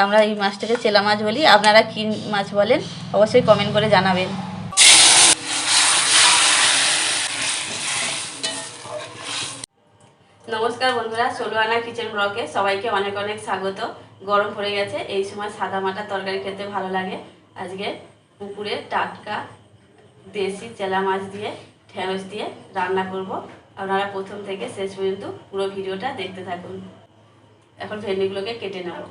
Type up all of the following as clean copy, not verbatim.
আমরা এই মাছটাকে চেলা মাছ বলি। আপনারা কী মাছ বলেন অবশ্যই কমেন্ট করে জানাবেন। নমস্কার বন্ধুরা, 16 আনা কিচেন ব্লগে সবাইকে অনেক অনেক স্বাগত। গরম পড়ে গেছে, এই সময় সাদা মাটা তরকারি খেতে ভালো লাগে। আজকে পুকুরে টাটকা দেশি চেলা মাছ দিয়ে ঢেঁড়স দিয়ে রান্না করব। আপনারা প্রথম থেকে শেষ পর্যন্ত পুরো ভিডিওটা দেখতে থাকুন। এখন ভেন্ডিগুলোকে কেটে নেব।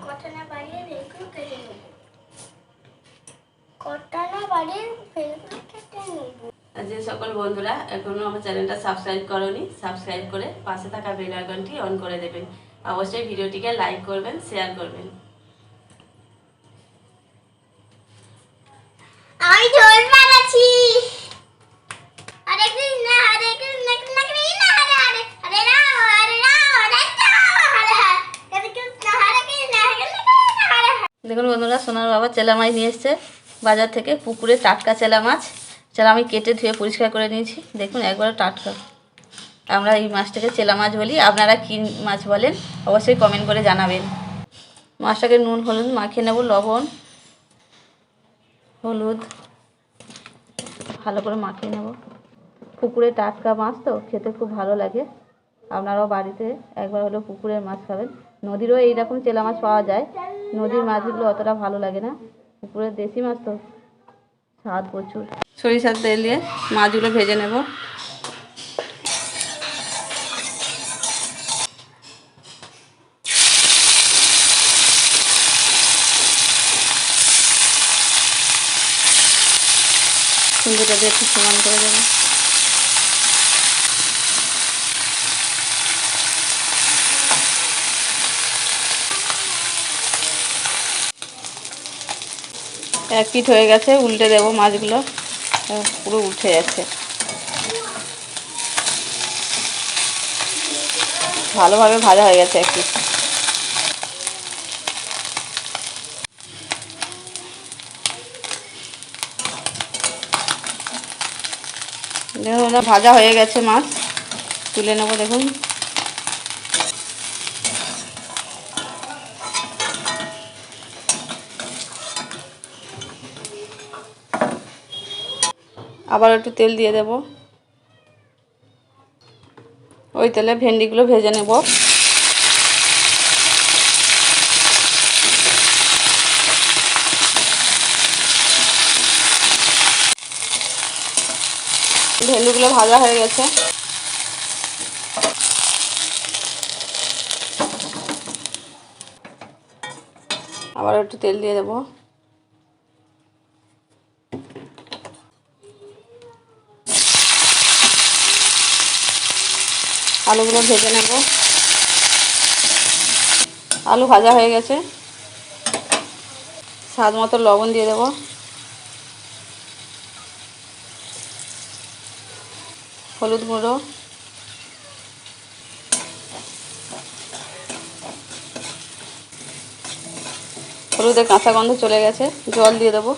যে সকল বন্ধুরা এখনো আমার চ্যানেলটা সাবস্ক্রাইব করোনি, সাবস্ক্রাইব করে পাশে থাকা বেল আইকনটি অন করে দেবেন। অবশ্যই ভিডিওটিকে লাইক করবেন, শেয়ার করবেন। আমি ঝোল বানাচ্ছি। হরে কৃষ্ণ হরে কৃষ্ণ কৃষ্ণ কৃষ্ণ হরে হরে হরে রাম হরে রাম হরে হরে কৃষ্ণ হরে কৃষ্ণ হরে কৃষ্ণ হরে হরে। দেখুন বন্ধুরা, সোনার বাবা চেলা মাছ নিয়ে এসছে বাজার থেকে। পুকুরে টাটকা চেলা মাছ। চেলা আমি কেটে ধুয়ে পরিষ্কার করে নিয়েছি। দেখুন একবারে টাটকা। আমরা এই মাছটাকে চেলা মাছ বলি। আপনারা কী মাছ বলেন অবশ্যই কমেন্ট করে জানাবেন। মাছটাকে নুন হলুদ মাখিয়ে নেব, লবণ হলুদ ভালো করে মাখিয়ে নেব। পুকুরে টাটকা মাছ তো খেতে খুব ভালো লাগে। আপনারাও বাড়িতে একবার হলেও পুকুরের মাছ খাবেন। নদীরও এইরকম চেলা মাছ পাওয়া যায়, নদীর মাছগুলো অতটা ভালো লাগে না। পুকুরের দেশি মাছ তো স্বাদ প্রচুর। সরিষার তেল দিয়ে মাছগুলো ভেজে নেব। সুন্দরটা দিয়ে একটু সমান করে দেবো। এক পিঠ হয়ে গেছে, উল্টে দেবো। মাছগুলো পুরো উঠে যাচ্ছে, ভালোভাবে ভাজা হয়ে গেছে এক পিঠ। দেখুন ভাজা হয়ে গেছে মাছ, তুলে নেবো। দেখুন আবার একটু তেল দিয়ে দেব। ওই তেলে ভেন্ডিগুলো ভেজে নেব। ভেন্ডিগুলো ভাজা হয়ে গেছে। আবার একটু তেল দিয়ে দেবো। আলুগুলো ভেজে নেব। আলু ভাজা হয়ে গেছে। স্বাদ মতো লবণ দিয়ে দেব। হলুদ গুঁড়ো, হলুদের কাঁচা গন্ধ চলে গেছে। জল দিয়ে দেবো।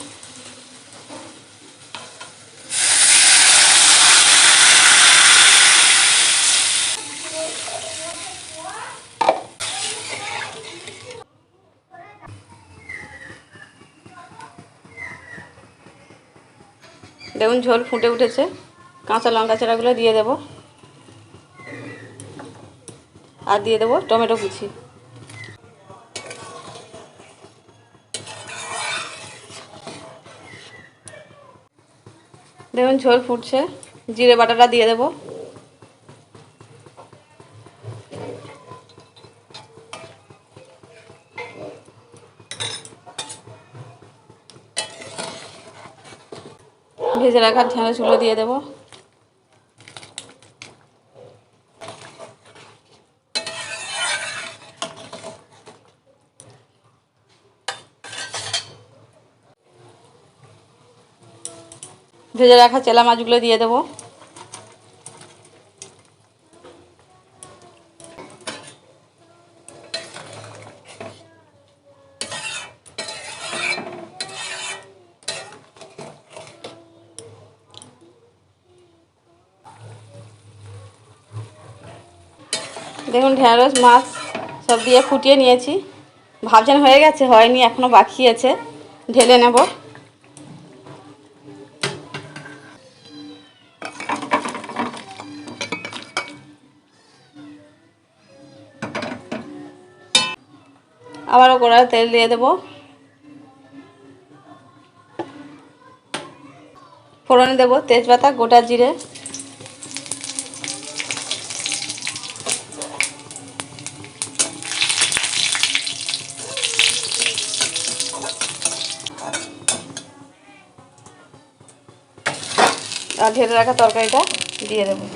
দেখুন ঝোল ফুটে উঠেছে। কাঁচা লঙ্কা চারাগুলো দিয়ে দেব, আর দিয়ে দেবো টমেটো কুচি। দেখুন ঝোল ফুটছে, জিরে বাটাটা দিয়ে দেবো। ভেজে রাখা ঢেঁড়সগুলো দিয়ে দেবো। ভেজে রাখা চেলা মাছগুলো দিয়ে দেবো। দেখুন ঢেঁড়স মাছ সব দিয়ে ফুটিয়ে নিয়েছি। ভাবছেন হয়ে গেছে, হয়নি, এখনও বাকি আছে। ঢেলে নেব। আবারও কড়াই তেল দিয়ে দেবো। ফোড়নে দেবো তেজপাতা, গোটা জিরে, আর ঢেলে রাখা তরকারিটা দিয়ে দেবো।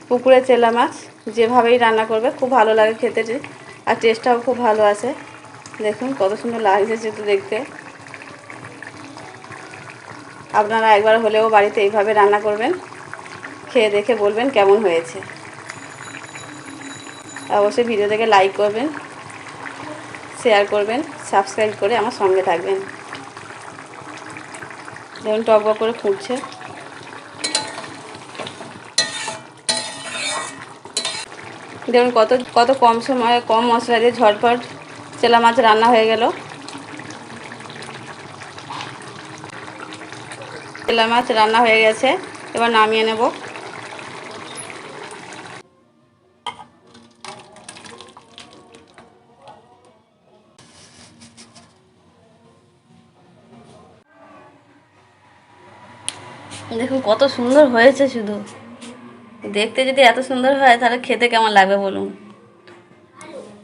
পুকুরের চেলা মাছ যেভাবেই রান্না করবে খুব ভালো লাগে খেতে, আর টেস্টটাও খুব ভালো আসে। দেখুন কত সুন্দর লাগছে সেটা দেখতে। আপনারা একবার হলেও বাড়িতে এইভাবে রান্না করবেন, খেয়ে দেখে বলবেন কেমন হয়েছে। অবশ্যই ভিডিও দেখে লাইক করবেন, শেয়ার করবেন, সাবস্ক্রাইব করে আমার সঙ্গে থাকবেন। দেখুন টক করে ফুটছে। দেখুন কত কত কম সময়ে কম মশলা দিয়ে ঝটপট চেলা মাছ রান্না হয়ে গেল। চেলা মাছ রান্না হয়ে গেছে, এবার নামিয়ে নেব। দেখুন কত সুন্দর হয়েছে, শুধু দেখতে যদি এত সুন্দর হয় তাহলে খেতে কেমন লাগবে বলুন।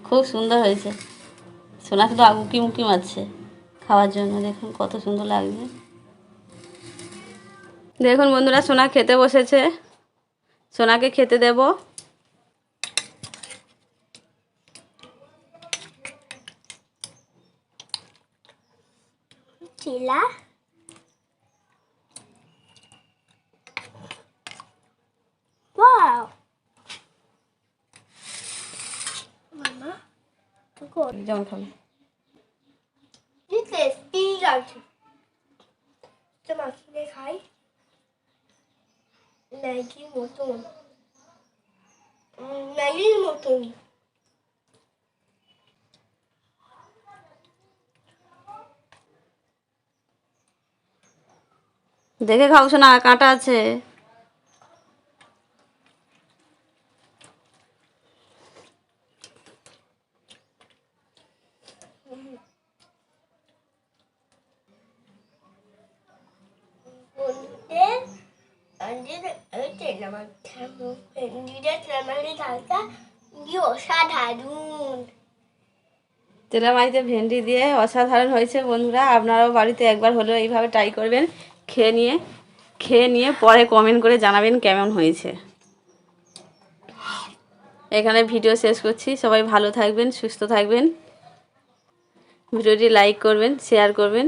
খুব সুন্দর হয়েছে। সোনা শুধু উকি মুকি মারছে খাওয়ার জন্য। দেখুন কত সুন্দর লাগছে। দেখুন বন্ধুরা, সোনা খেতে বসেছে। সোনাকে খেতে দেব। চিলা Wow. Mama, good. যেমন খাবে। This is peanut. তো মাখিয়ে খাই ম্যাগির মতন, ম্যাগির মতন। দেখে খাও শোনা, কাঁটা আছে। অসাধারণ। তেলা মাছতে ভেন্ডি দিয়ে অসাধারণ হয়েছে বন্ধুরা। আপনারাও বাড়িতে একবার হলেও এইভাবে ট্রাই করবেন। খেয়ে নিয়ে পরে কমেন্ট করে জানাবেন কেমন হয়েছে। এখানে ভিডিও শেষ করছি। সবাই ভালো থাকবেন, সুস্থ থাকবেন। ভিডিওটি লাইক করবেন, শেয়ার করবেন।